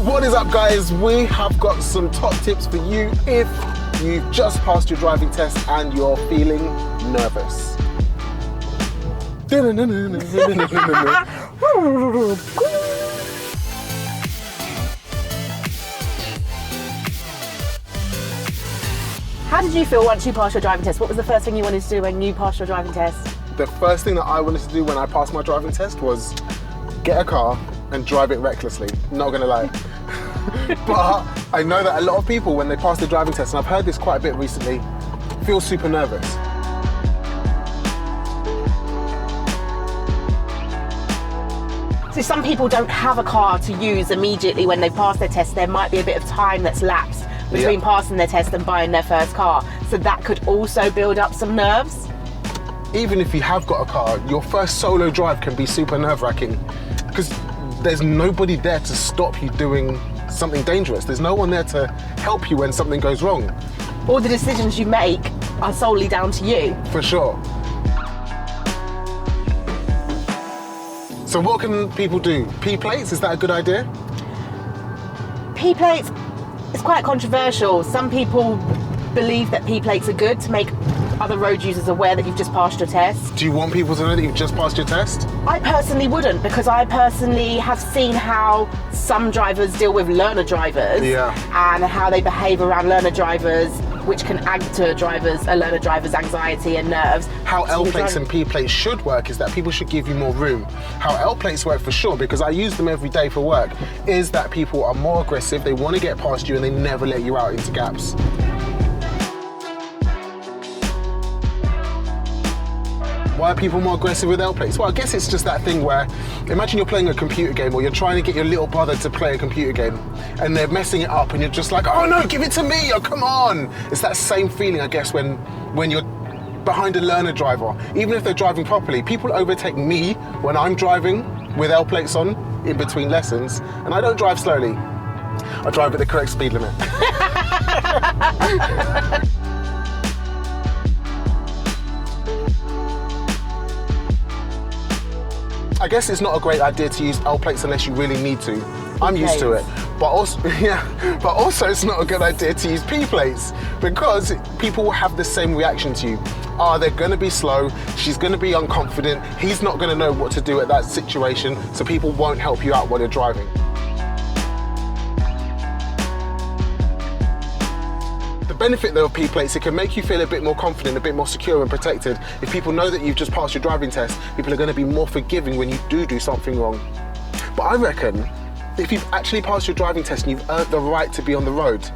What is up, guys? We have got some top tips for you if you've just passed your driving test and you're feeling nervous. How did you feel once you passed your driving test? What was the first thing you wanted to do when you passed your driving test? The first thing that I wanted to do when I passed my driving test was get a car and drive it recklessly, not gonna lie. But I know that a lot of people, when they pass the driving test, and I've heard this quite a bit recently, feel super nervous. So some people don't have a car to use immediately when they pass their test. There might be a bit of time that's lapsed between passing their test and buying their first car. So that could also build up some nerves. Even if you have got a car, your first solo drive can be super nerve-wracking because there's nobody there to stop you doing something dangerous. There's no one there to help you when something goes wrong. All the decisions you make are solely down to you. For sure. So what can people do? P-plates, is that a good idea? P-plates, it's quite controversial. Some people believe that P-plates are good to make other road users aware that you've just passed your test. Do you want people to know that you've just passed your test? I personally wouldn't, because I personally have seen how some drivers deal with learner drivers and how they behave around learner drivers, which can add to a learner driver's anxiety and nerves. How L-plates and P-plates should work is that people should give you more room. How L-plates work for sure, because I use them every day for work, is that people are more aggressive, they want to get past you and they never let you out into gaps. Why are people more aggressive with L-plates? Well, I guess it's just that thing where, imagine you're playing a computer game or you're trying to get your little brother to play a computer game and they're messing it up and you're just like, oh no, give it to me, oh come on. It's that same feeling, I guess, when you're behind a learner driver. Even if they're driving properly, people overtake me when I'm driving with L-plates on in between lessons, and I don't drive slowly. I drive at the correct speed limit. I guess it's not a great idea to use L-plates unless you really need to. I'm used to it. But also it's not a good idea to use P-plates because people will have the same reaction to you. They're gonna be slow, she's gonna be unconfident, he's not gonna know what to do at that situation, so people won't help you out while you're driving. The benefit though of P-plates, it can make you feel a bit more confident, a bit more secure and protected. If people know that you've just passed your driving test, people are going to be more forgiving when you do something wrong. But I reckon, if you've actually passed your driving test and you've earned the right to be on the road,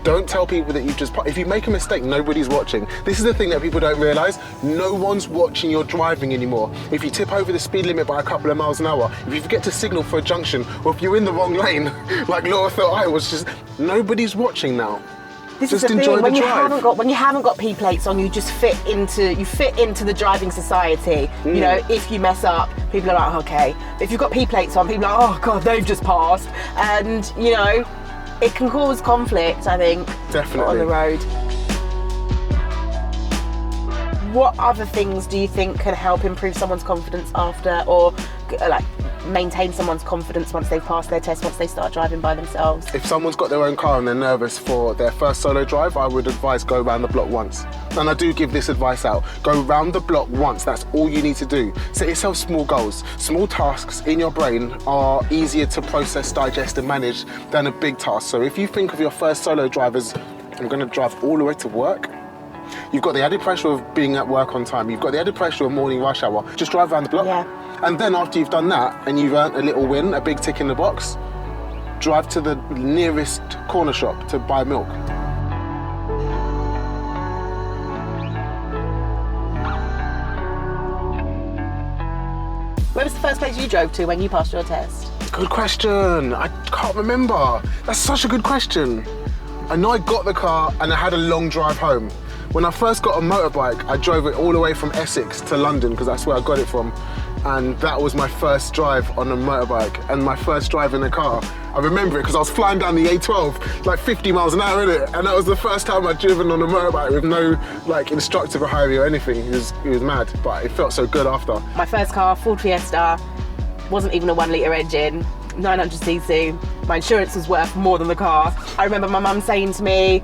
don't tell people that you've just passed. If you make a mistake, nobody's watching. This is the thing that people don't realise. No one's watching your driving anymore. If you tip over the speed limit by a couple of miles an hour, if you forget to signal for a junction, or if you're in the wrong lane, like Laura thought I was, nobody's watching now. This just is the enjoy thing, the when you haven't got P-plates on, you just fit into the driving society. You know, if you mess up, people are like, okay. But if you've got P-plates on, people are like, oh God, they've just passed. And, you know, it can cause conflict, I think, definitely on the road. What other things do you think can help improve someone's confidence after, or like maintain someone's confidence once they've passed their test, once they start driving by themselves? If someone's got their own car and they're nervous for their first solo drive, I would advise go around the block once. And I do give this advice out. Go round the block once, that's all you need to do. Set yourself small goals. Small tasks in your brain are easier to process, digest and manage than a big task. So if you think of your first solo drive as, I'm going to drive all the way to work, you've got the added pressure of being at work on time. You've got the added pressure of morning rush hour. Just drive around the block. Yeah. And then after you've done that and you've earned a little win, a big tick in the box, drive to the nearest corner shop to buy milk. Where was the first place you drove to when you passed your test? Good question. I can't remember. That's such a good question. I know I got the car and I had a long drive home. When I first got a motorbike, I drove it all the way from Essex to London because that's where I got it from. And that was my first drive on a motorbike and my first drive in a car. I remember it because I was flying down the A12, like 50 miles an hour in it. And that was the first time I'd driven on a motorbike with no like instructor behind me or anything. It was mad, but it felt so good after. My first car, Ford Fiesta, wasn't even a 1 litre engine, 900cc. my insurance was worth more than the car. I remember my mum saying to me,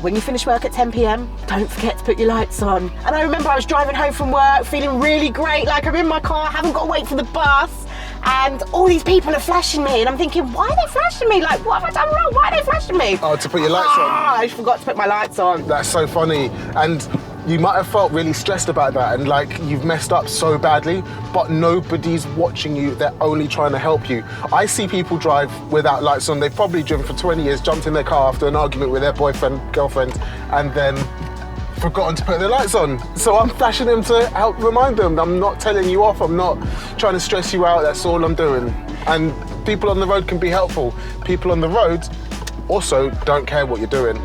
when you finish work at 10 p.m, don't forget to put your lights on. And I remember I was driving home from work feeling really great, like I'm in my car, haven't got to wait for the bus, and all these people are flashing me, and I'm thinking, why are they flashing me? Like, what have I done wrong? Why are they flashing me? Oh, to put your lights on. I forgot to put my lights on. That's so funny. And you might have felt really stressed about that and like you've messed up so badly, but nobody's watching you. They're only trying to help you. I see people drive without lights on. They've probably driven for 20 years, jumped in their car after an argument with their boyfriend, girlfriend, and then forgotten to put their lights on. So I'm flashing them to help remind them. I'm not telling you off. I'm not trying to stress you out. That's all I'm doing. And people on the road can be helpful. People on the road also don't care what you're doing.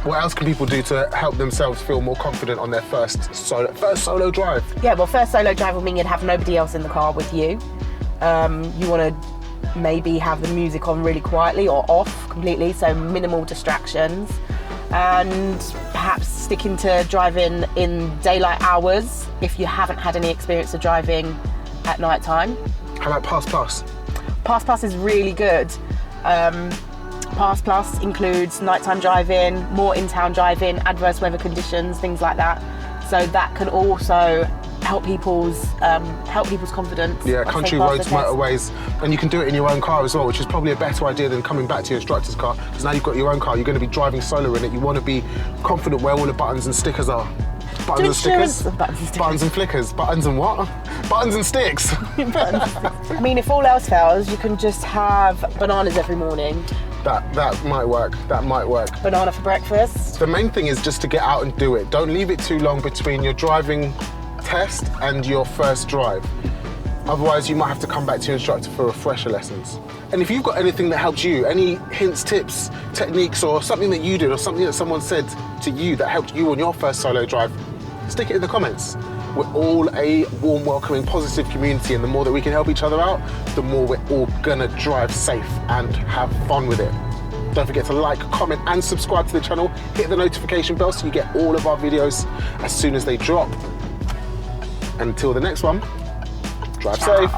What else can people do to help themselves feel more confident on their first solo drive? Yeah, well, first solo drive will mean you'd have nobody else in the car with you. You want to maybe have the music on really quietly or off completely, so minimal distractions. And perhaps sticking to driving in daylight hours if you haven't had any experience of driving at night time. How about Pass Plus? Pass Plus is really good. Pass Plus includes nighttime driving, more in-town driving, adverse weather conditions, things like that. So that can also help people's confidence. Yeah, country roads, motorways, and you can do it in your own car as well, which is probably a better idea than coming back to your instructor's car, because now you've got your own car, you're going to be driving solo in it. You want to be confident where all the buttons and stickers are. Buttons and stickers? Buttons and flickers. Buttons and what? Buttons and sticks. I mean, if all else fails, you can just have bananas every morning. That might work. That might work. Banana for breakfast. The main thing is just to get out and do it. Don't leave it too long between your driving test and your first drive. Otherwise, you might have to come back to your instructor for refresher lessons. And if you've got anything that helped you, any hints, tips, techniques, or something that you did, or something that someone said to you that helped you on your first solo drive, stick it in the comments. We're all a warm, welcoming, positive community, and the more that we can help each other out, the more we're all gonna drive safe and have fun with it. Don't forget to like, comment, and subscribe to the channel. Hit the notification bell so you get all of our videos as soon as they drop. Until the next one, drive safe.